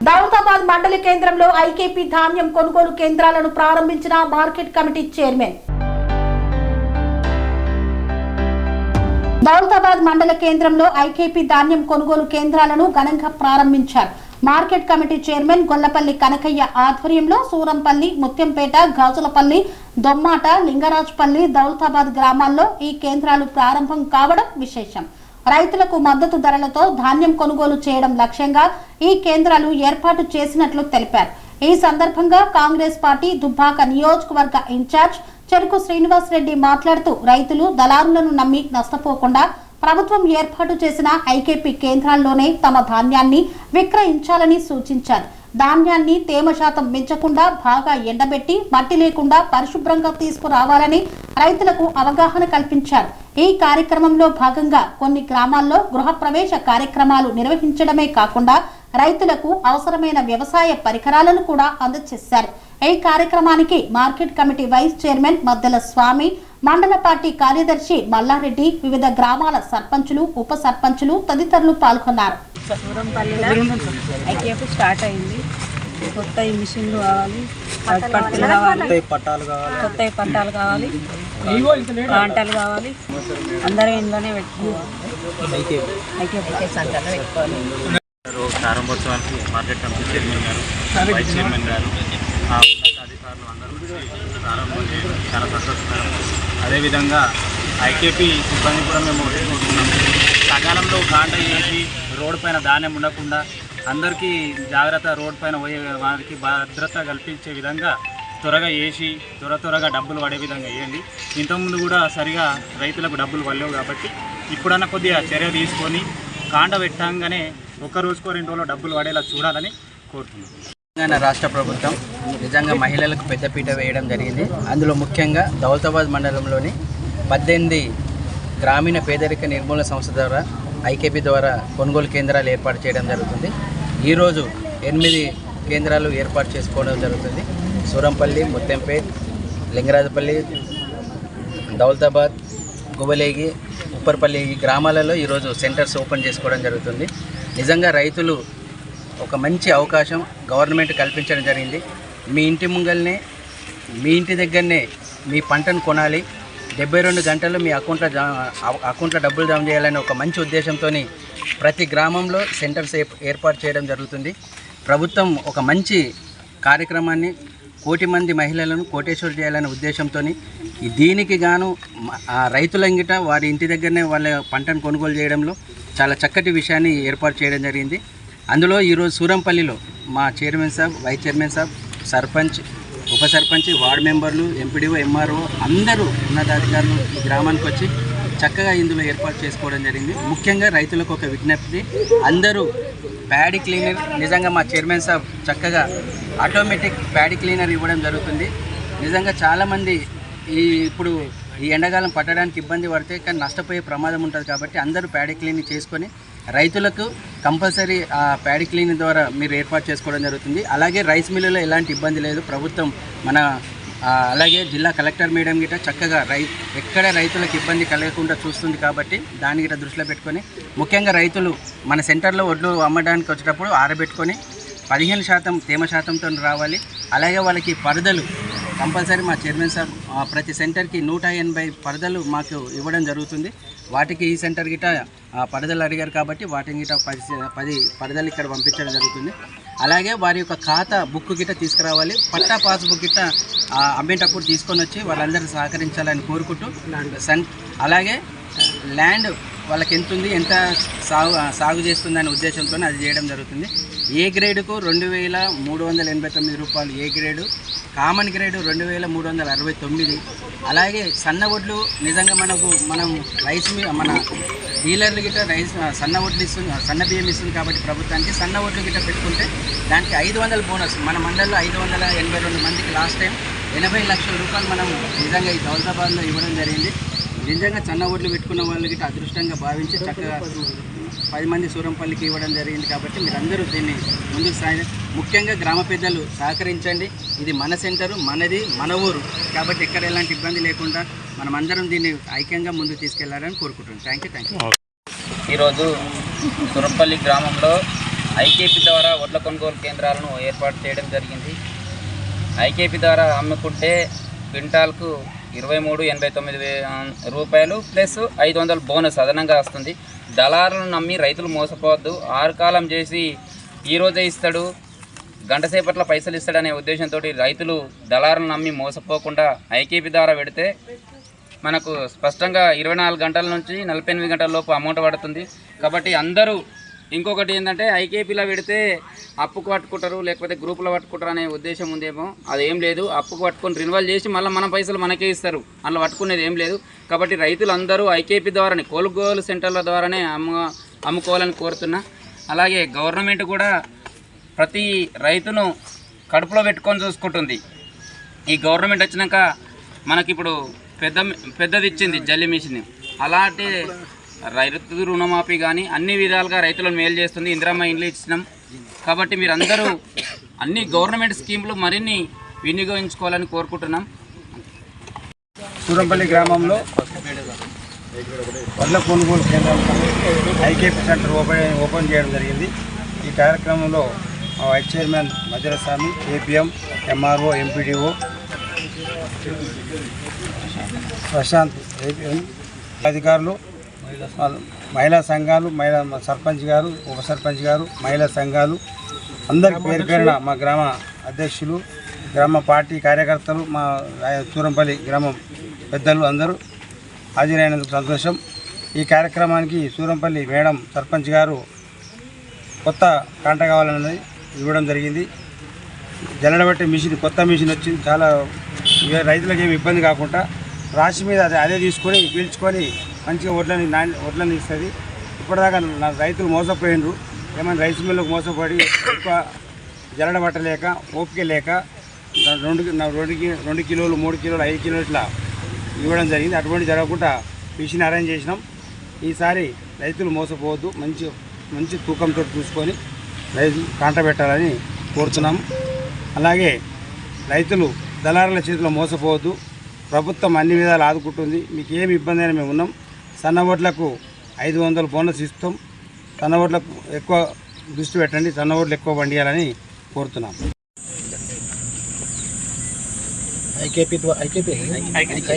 దౌలతాబాద్ మండల కేంద్రంలో ఐకేపీ ధాన్యం కొనుగోలు కేంద్రాలను ప్రారంభించిన మార్కెట్ కమిటీ చైర్మన్. దౌలతాబాద్ మండల కేంద్రంలో ఐకేపీ ధాన్యం కొనుగోలు కేంద్రాలను ఘనంగా ప్రారంభించారు. Market committee chairman Gollapalli Kanakaiah ఆధ్వర్యంలో సూరంపల్లి, ముత్యంపేట, గాజులపల్లి, దొమ్మాట, లింగరాజుపల్లి, దౌలతాబాద్ గ్రామాల్లో ఈ కేంద్రాలు ప్రారంభం కావడం విశేషం. రైతులకు మద్దతు ధరలతో ధాన్యం కొనుగోలు చేయడం లక్ష్యంగా ఈ కేంద్రాలు ఏర్పాటు చేసినట్లు తెలిపారు. ఈ సందర్భంగా కాంగ్రెస్ పార్టీ దుబ్బాక నియోజకవర్గ ఇన్ఛార్జ్ చెరుకు శ్రీనివాస్ రెడ్డి మాట్లాడుతూ రైతులు దళారులను నమ్మి నష్టపోకుండా ప్రభుత్వం ఏర్పాటు చేసిన ఐకేపీ కేంద్రాల్లోనే తమ ధాన్యాన్ని విక్రయించాలని సూచించారు. ధాన్యాన్ని తేమ శాతం మించకుండా బాగా ఎండబెట్టి మట్టి లేకుండా పరిశుభ్రంగా తీసుకురావాలని రైతులకు అవగాహన కల్పించారు. ఈ కార్యక్రమంలో భాగంగా కొన్ని గ్రామాల్లో గృహప్రవేశ కార్యక్రమాలు నిర్వహించడమే కాకుండా రైతులకు అవసరమైన వ్యవసాయ పరికరాలను కూడా అందజేశారు. ఈ కార్యక్రమానికి మార్కెట్ కమిటీ వైస్ చైర్మన్ మద్దెల స్వామి, మండల పార్టీ కార్యదర్శి మల్లారెడ్డి, వివిధ గ్రామాల సర్పంచులు, ఉప సర్పంచులు తదితరులు పాల్గొన్నారు. స్టార్ట్ అయింది. కొత్త మిషన్లు కావాలి, పట్టులు కావాలి, కొత్త పట్టాలు కావాలి, కాంటాలు కావాలి. అందరూ ఇంట్లోనే పెట్టుకోవాలి. ప్రారంభోత్సవానికి మార్కెట్ కమిటీ చైర్మన్ గారు, వైస్ చైర్మన్ గారు, ఉన్నత అధికారులు అందరూ ప్రారంభం చేయడం చాలా సంతోషకరం. అదేవిధంగా ఐకేపీ సిబ్బంది కూడా మేము తీసుకుంటున్నాం. సకాలంలో కాంట చేసి రోడ్డు పైన ధాన్యం ఉండకుండా అందరికీ జాగ్రత్త, రోడ్డు పైన పోయే వారికి భద్రత కల్పించే విధంగా త్వరగా వేసి త్వరగా డబ్బులు పడే విధంగా వేయండి. ఇంతకుముందు కూడా సరిగా రైతులకు డబ్బులు పడలేవు కాబట్టి ఇప్పుడన్నా కొద్దిగా చర్య తీసుకొని కాంట పెట్టంగానే ఒక రోజుకో 2 రోజుల్లో డబ్బులు పడేలా చూడాలని కోరుతున్నాం. తెలంగాణ రాష్ట్ర ప్రభుత్వం నిజంగా మహిళలకు పెద్దపీట వేయడం జరిగింది. అందులో ముఖ్యంగా దౌలతాబాద్ మండలంలోని 18 గ్రామీణ పేదరిక నిర్మూలన సంస్థ ద్వారా ఐకేపీ ద్వారా కొనుగోలు కేంద్రాలు ఏర్పాటు చేయడం జరుగుతుంది. ఈరోజు 8 కేంద్రాలు ఏర్పాటు చేసుకోవడం జరుగుతుంది. సూరంపల్లి, ముత్యంపేట్, లింగరాజపల్లి, దౌలతాబాద్, గువ్వలేగి, ఉప్పర్పల్లి ఈ గ్రామాలలో ఈరోజు సెంటర్స్ ఓపెన్ చేసుకోవడం జరుగుతుంది. నిజంగా రైతులు ఒక మంచి అవకాశం గవర్నమెంట్ కల్పించడం జరిగింది. మీ ఇంటి ముంగల్నే, మీ ఇంటి దగ్గరనే మీ పంటను కొనాలి, 72 గంటలు మీ అకౌంట్లో డబ్బులు జమ చేయాలనే ఒక మంచి ఉద్దేశంతో ప్రతి గ్రామంలో సెంటర్స్ ఏర్పాటు చేయడం జరుగుతుంది. ప్రభుత్వం ఒక మంచి కార్యక్రమాన్ని 1 కోటి మంది మహిళలను కోటేశ్వరం చేయాలనే ఉద్దేశంతో దీనికి గాను రైతుల ఇంగిట వారి ఇంటి దగ్గరనే వాళ్ళ పంటను కొనుగోలు చేయడంలో చాలా చక్కటి విషయాన్ని ఏర్పాటు చేయడం జరిగింది. అందులో ఈరోజు సూరంపల్లిలో మా చైర్మన్ సాబ్, వైస్ చైర్మన్ సాబ్, సర్పంచ్, ఉప సర్పంచ్, వార్డు మెంబర్లు, ఎంపీడీఓ, ఎంఆర్ఓ అందరూ ఉన్నతాధికారులు ఈ గ్రామానికి వచ్చి చక్కగా ఇందులో ఏర్పాటు చేసుకోవడం జరిగింది. ముఖ్యంగా రైతులకు ఒక విజ్ఞప్తి, అందరూ ప్యాడీ క్లీనర్, నిజంగా మా చైర్మన్ సాబ్ చక్కగా ఆటోమేటిక్ ప్యాడీ క్లీనర్ ఇవ్వడం జరుగుతుంది. నిజంగా చాలామంది ఇప్పుడు ఈ ఎండాకాలం పట్టడానికి ఇబ్బంది పడితే కానీ నష్టపోయే ప్రమాదం ఉంటుంది కాబట్టి అందరూ ప్యాడీ క్లీనింగ్ చేసుకొని రైతులకు కంపల్సరీ ఆ ప్యాడీ క్లీనింగ్ ద్వారా మీరు ఏర్పాటు చేసుకోవడం జరుగుతుంది. అలాగే రైస్ మిల్లులో ఎలాంటి ఇబ్బంది లేదు. ప్రభుత్వం అలాగే జిల్లా కలెక్టర్ మేడం గిట్ట చక్కగా ఎక్కడ రైతులకు ఇబ్బంది కలగకుండా చూస్తుంది కాబట్టి దాని గిట్ట దృష్టిలో పెట్టుకొని ముఖ్యంగా రైతులు మన సెంటర్లో వడ్లు అమ్మడానికి వచ్చేటప్పుడు ఆరబెట్టుకొని 15% తేమ శాతంతో రావాలి. అలాగే వాళ్ళకి పరదలు కంపల్సరీ మా చైర్మన్ సార్ ప్రతి సెంటర్కి 180 పరదలు మాకు ఇవ్వడం జరుగుతుంది. వాటికి ఈ సెంటర్ గిట్ట పరదలు అడిగారు కాబట్టి వాటిని గిట్ట 10 పరదలు ఇక్కడ పంపించడం జరుగుతుంది. అలాగే వారి యొక్క ఖాతా బుక్ గిట్ట తీసుకురావాలి. పట్టా పాస్బుక్ గిట్ట అమ్మేటప్పుడు తీసుకొని వచ్చి వాళ్ళందరూ సహకరించాలని కోరుకుంటూ అలాగే ల్యాండ్ వాళ్ళకి ఎంత ఉంది, ఎంత సాగు చేస్తుందనే ఉద్దేశంతో అది చేయడం జరుగుతుంది. ఏ గ్రేడ్కు 2389 రూపాయలు ఏ గ్రేడు, కామన్ గ్రేడ్ 2369. అలాగే సన్న వడ్లు నిజంగా మనం రైస్ మన డీలర్లు గిట్ట సన్న వడ్లు ఇస్తుంది, సన్న బియ్యం ఇస్తుంది కాబట్టి ప్రభుత్వానికి సన్న వడ్లు గిట్ట పెట్టుకుంటే దానికి 500 బోనస్. మన మండలంలో 582 మందికి లాస్ట్ టైం 80 లక్షల రూపాయలు మనం నిజంగా ఈ దౌలతాబాద్లో ఇవ్వడం జరిగింది. నిజంగా సన్న ఓట్లు పెట్టుకున్న వాళ్ళు గిట్ట అదృష్టంగా భావించి చక్కగా 10 మంది సూరంపల్లికి ఇవ్వడం జరిగింది. కాబట్టి మీరందరూ దీన్ని ముందుకు ముఖ్యంగా గ్రామ పెద్దలు సహకరించండి. ఇది మన సెంటరు, మనది, మన ఊరు కాబట్టి ఎక్కడ ఎలాంటి ఇబ్బంది లేకుండా మనమందరం దీన్ని ఐక్యంగా ముందుకు తీసుకెళ్లాలని కోరుకుంటున్నాం. Thank you. ఈరోజు సూరంపల్లి గ్రామంలో ఐకేపీ ద్వారా వడ్ల కొనుగోలు కేంద్రాలను ఏర్పాటు చేయడం జరిగింది. ఐకేపీ ద్వారా అమ్ముకుంటే క్వింటాల్కు 23,89 రూపాయలు ప్లస్ 500 బోనస్ అదనంగా వస్తుంది. దళారులను నమ్మి రైతులు మోసపోవద్దు. 6 కాలం చేసి ఈరోజే ఇస్తాడు, గంట సేపట్లో పైసలు ఇస్తాడనే ఉద్దేశంతో రైతులు దళారులను నమ్మి మోసపోకుండా ఐకేపీ ద్వారా పెడితే మనకు స్పష్టంగా 24 గంటల నుంచి 48 గంటల లోపు అమౌంట్ పడుతుంది. కాబట్టి అందరూ ఇంకొకటి ఏంటంటే ఐకేపీలో పెడితే అప్పుకు పట్టుకుంటారు, లేకపోతే గ్రూపులో పట్టుకుంటారు అనే ఉద్దేశం ఉందేమో. అదేం లేదు. అప్పుకు పట్టుకొని రిన్వాల్ చేసి మళ్ళీ మన పైసలు మనకే ఇస్తారు, అందులో పట్టుకునేది ఏం లేదు. కాబట్టి రైతులందరూ ఐకేపీ ద్వారానే, కొనుగోలు సెంటర్ల ద్వారానే అమ్ముకోవాలని కోరుతున్నా. అలాగే గవర్నమెంట్ కూడా ప్రతి రైతును కడుపులో పెట్టుకొని చూసుకుంటుంది. ఈ గవర్నమెంట్ వచ్చినాక మనకిప్పుడు పెద్దది ఇచ్చింది జల్లి మిషన్. అలాంటి రైతు రుణమాఫీ కానీ అన్ని విధాలుగా రైతులను మేలు చేస్తుంది. ఇందిరమ్మ ఇండ్లు ఇచ్చినాం. కాబట్టి మీరందరూ అన్ని గవర్నమెంట్ స్కీములు మరిన్ని వినియోగించుకోవాలని కోరుకుంటున్నాం. సూరంపల్లి గ్రామంలో వడ్ల కొనుగోలు కేంద్రం ఐకేపీ సెంటర్ ఓపెన్ చేయడం జరిగింది. ఈ కార్యక్రమంలో vice chairman Madhyaraswamy, APM, MRO, MPDO Prashanth, అధికారులు, మహిళా సంఘాలు, సర్పంచ్ గారు, ఉప సర్పంచ్ గారు, మహిళా సంఘాలు అందరికి పేరు పేరున మా గ్రామ అధ్యక్షులు, గ్రామ పార్టీ కార్యకర్తలు, మా సూరంపల్లి గ్రామం పెద్దలు అందరూ హాజరైనందుకు సంతోషం. ఈ కార్యక్రమానికి సూరంపల్లి మేడం సర్పంచ్ గారు కొత్త కాంట కావాలన్నది ఇవ్వడం జరిగింది. జల్లడబట్టే మిషన్, కొత్త మిషన్ వచ్చింది. చాలా రైతులకు ఏమి ఇబ్బంది కాకుండా రాశి మీద అదే తీసుకొని పీల్చుకొని మంచిగా వడ్లని ఇస్తుంది. ఇప్పటిదాకా రైతులు మోసపోయినరు. ఏమైనా రైస్ మిల్లుకు మోసపడి ఎక్కువ జల్లడబట్టలేక, ఓపిక లేక 2 కిలోలు, 3 కిలోలు, 5 కిలోలు ఇట్లా ఇవ్వడం జరిగింది. అటువంటి జరగకుండా మిషన్ అరేంజ్ చేసినాం. ఈసారి రైతులు మోసపోవద్దు, మంచి తూకంతో చూసుకొని రైతులు కాంట పెట్టాలని కోరుతున్నాం. అలాగే రైతులు దళారుల చేతిలో మోసపోవద్దు. ప్రభుత్వం అన్ని విధాలు ఆదుకుంటుంది. మీకు ఏమి ఇబ్బంది అయినా మేము ఉన్నాం. సన్న ఓట్లకు 500 బోనస్ ఇస్తాం. సన్న ఓట్లకు ఎక్కువ దృష్టి పెట్టండి, సన్న ఓట్లు ఎక్కువ పండియాలని కోరుతున్నాం.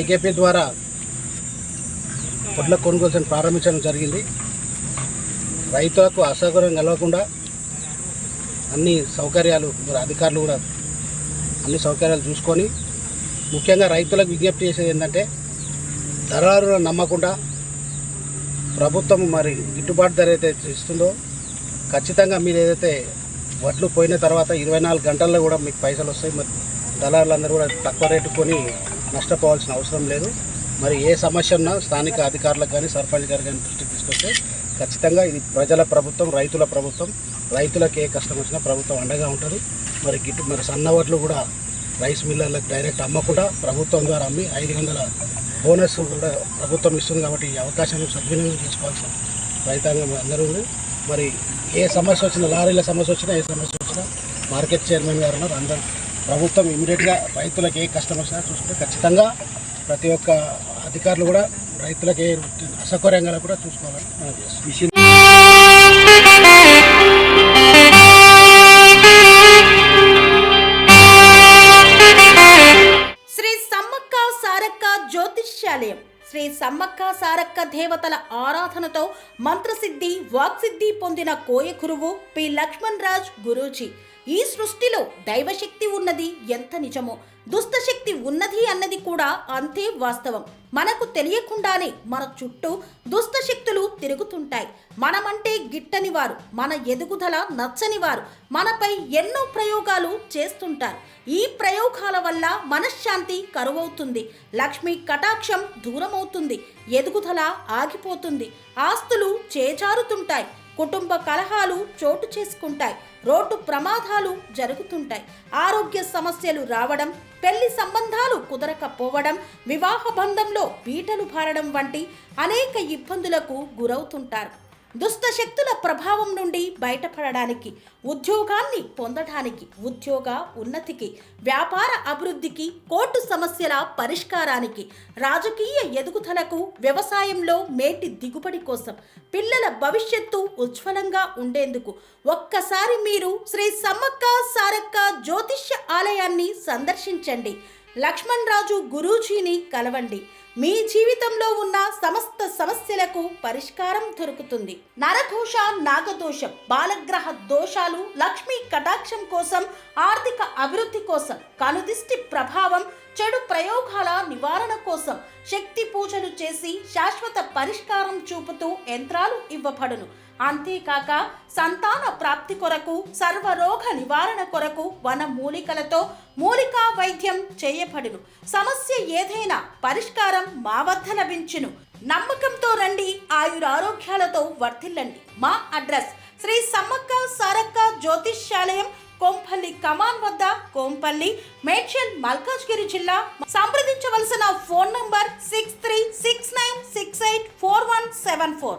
ఐకేపీ ద్వారా వడ్ల కొనుగోలు ప్రారంభించడం జరిగింది. రైతులకు అసౌకర్యం కలగకుండా అన్ని సౌకర్యాలు, అధికారులు కూడా అన్ని సౌకర్యాలు చూసుకొని, ముఖ్యంగా రైతులకు విజ్ఞప్తి చేసేది ఏంటంటే దళారులను నమ్మకుండా ప్రభుత్వం మరి గిట్టుబాటు ధర అయితే ఇస్తుందో ఖచ్చితంగా మీరు ఏదైతే వడ్లు పోయిన తర్వాత 24 గంటల్లో కూడా మీకు పైసలు వస్తాయి. మరి దళారులందరూ కూడా తక్కువ రేటు కొని నష్టపోవాల్సిన అవసరం లేదు. మరి ఏ సమస్య ఉన్నా స్థానిక అధికారులకు కానీ, సర్పంచ్ గారు కానీ దృష్టికి తీసుకొస్తే ఖచ్చితంగా ఇది ప్రజల ప్రభుత్వం, రైతుల ప్రభుత్వం. రైతులకు ఏ కష్టం వచ్చినా ప్రభుత్వం అండగా ఉంటుంది. మరి సన్న వడ్లు కూడా రైస్ మిల్లర్లకు డైరెక్ట్ అమ్మకుండా ప్రభుత్వం ద్వారా అమ్మి 500 బోనస్ కూడా ప్రభుత్వం ఇస్తుంది. కాబట్టి ఈ అవకాశాన్ని సద్వినియోగం చేసుకోవాల్సిన రైతాంగం అందరూ ఉంది. మరి ఏ సమస్య వచ్చినా, లారీల సమస్య వచ్చినా, ఏ సమస్య వచ్చినా మార్కెట్ చైర్మన్ గారు ఉన్నారు. అందరూ ప్రభుత్వం ఇమీడియట్గా రైతులకు ఏ కష్టం వచ్చినా చూసుకుంటే ఖచ్చితంగా ప్రతి ఒక్క అధికారులు కూడా రైతులకు ఏ అసౌకర్యంగా కూడా చూసుకోవాలని మనం చేస్తాం. శ్రీ సమ్మక్క సారక్క జ్యోతిష్యాలయం శ్రీ సమ్మక్క సారక్క దేవతల ఆరాధనతో మంత్రసిద్ధి, వాక్సిద్ధి పొందిన కోయ గురువు పి లక్ష్మణ్ రాజ్ గురూజీ. ఈ సృష్టిలో దైవశక్తి ఉన్నది ఎంత నిజమో, దుష్టశక్తి ఉన్నది అన్నది కూడా అంతే వాస్తవం. మనకు తెలియకుండానే మన చుట్టూ దుష్టశక్తులు తిరుగుతుంటాయి. మనమంటే గిట్టని వారు, మన ఎదుగుదల నచ్చని వారు మనపై ఎన్నో ప్రయోగాలు చేస్తుంటారు. ఈ ప్రయోగాల వల్ల మనశ్శాంతి కరువవుతుంది, లక్ష్మీ కటాక్షం దూరమవుతుంది, ఎదుగుదల ఆగిపోతుంది, ఆస్తులు చేజారుతుంటాయి, కుటుంబ కలహాలు చోటు చేసుకుంటాయి, రోడ్డు ప్రమాదాలు జరుగుతుంటాయి, ఆరోగ్య సమస్యలు రావడం, పెళ్లి సంబంధాలు కుదరకపోవడం, వివాహ బంధంలో బీటలు భారడం వంటి అనేక ఇబ్బందులకు గురవుతుంటారు. దుష్ట శక్తుల ప్రభావం నుండి బయటపడడానికి, ఉద్యోగాన్ని పొందడానికి, ఉద్యోగ ఉన్నతికి, వ్యాపార అభివృద్ధికి, కోర్టు సమస్యల పరిష్కారానికి, రాజకీయ ఎదుగుదలకు, వ్యవసాయంలో మేటి దిగుబడి కోసం, పిల్లల భవిష్యత్తు ఉజ్వలంగా ఉండేందుకు ఒక్కసారి మీరు శ్రీ సమ్మక్క సారక్క జ్యోతిష్య ఆలయాన్ని సందర్శించండి. లక్ష్మణ్ రాజు గురూజీని కలవండి. మీ జీవితంలో ఉన్న సమస్త సమస్యలకు పరిష్కారం దొరుకుతుంది. నరఘోష, నాగదోషం, బాలగ్రహ దోషాలు, లక్ష్మీ కటాక్షం కోసం, ఆర్థిక అభివృద్ధి కోసం, కనుదిష్టి ప్రభావం, చెడు ప్రయోగాల నివారణ కోసం శక్తి పూజలు చేసి శాశ్వత పరిష్కారం చూపుతూ యంత్రాలు ఇవ్వబడును. అంతేకాక సంతాన ప్రాప్తి కొరకు, సర్వరోగ నివారణ కొరకు వన మూలికలతో మూలికా వైద్యం చేయబడును. సమస్య ఏదైనా పరిష్కారం మా వద్ద లభించును. నమ్మకంతో రండి, ఆయురారోగ్యాలతో వర్ధిల్లండి. మా అడ్రస్ శ్రీ సమ్మక్క సారక్క జ్యోతిష్యాలయం, కోంపల్లి కమాన్ వద్ద, కోంపల్లి, మేడ్చల్, మల్కాజ్గిరి జిల్లా. సంప్రదించవలసిన ఫోన్ నంబర్ 6369684174.